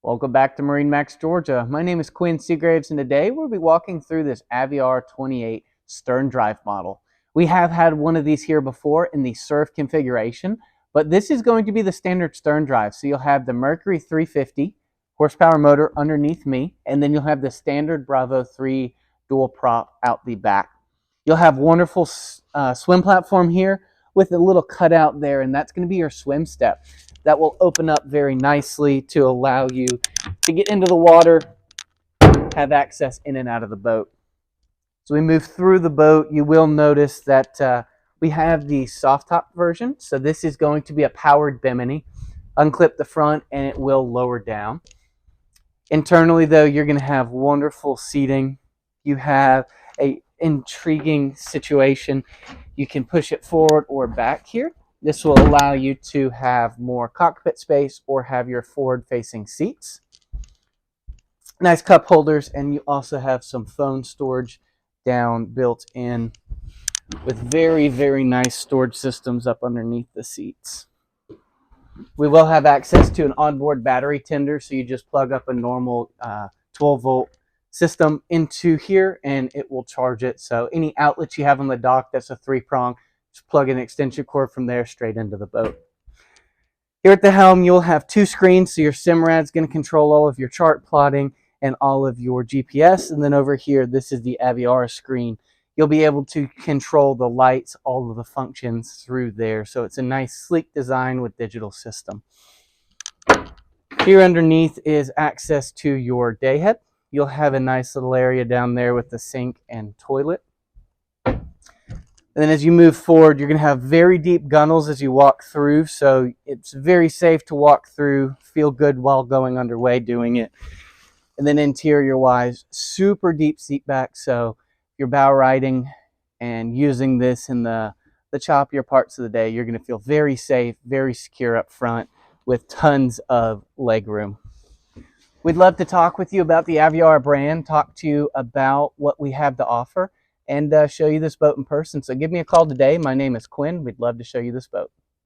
Welcome back to MarineMax, Georgia. My name is Quinn Seagraves, and today we'll be walking through this Aviara 28 stern drive model. We have had one of these here before in the surf configuration, but this is going to be the standard stern drive. So you'll have the Mercury 350 horsepower motor underneath me, and then you'll have the standard Bravo 3 dual prop out the back. You'll have wonderful swim platform here with a little cutout there, and that's going to be your swim step. That will open up very nicely to allow you to get into the water, have access in and out of the boat. So we move through the boat. You will notice that we have the soft top version. So this is going to be a powered bimini. Unclip the front and it will lower down. Internally though, you're going to have wonderful seating. You have an intriguing situation. You can push it forward or back here. This will allow you to have more cockpit space or have your forward-facing seats. Nice cup holders, and you also have some phone storage down built in with very, very nice storage systems up underneath the seats. We will have access to an onboard battery tender, so you just plug up a normal 12-volt system into here, and it will charge it. So any outlets you have on the dock, that's a 3-prong. Just plug an extension cord from there straight into the boat. Here at the helm, you'll have 2 screens, so your Simrad's going to control all of your chart plotting and all of your GPS. And then over here, this is the Aviara screen. You'll be able to control the lights, all of the functions through there. So it's a nice, sleek design with digital system. Here underneath is access to your day head. You'll have a nice little area down there with the sink and toilet. And then as you move forward, you're going to have very deep gunnels as you walk through, so it's very safe to walk through, feel good while going underway doing it. And then interior-wise, super deep seat back, so if you're bow riding and using this in the choppier parts of the day, you're going to feel very safe, very secure up front with tons of leg room. We'd love to talk with you about the Aviara brand, talk to you about what we have to offer, and show you this boat in person. So give me a call today. My name is Quinn. We'd love to show you this boat.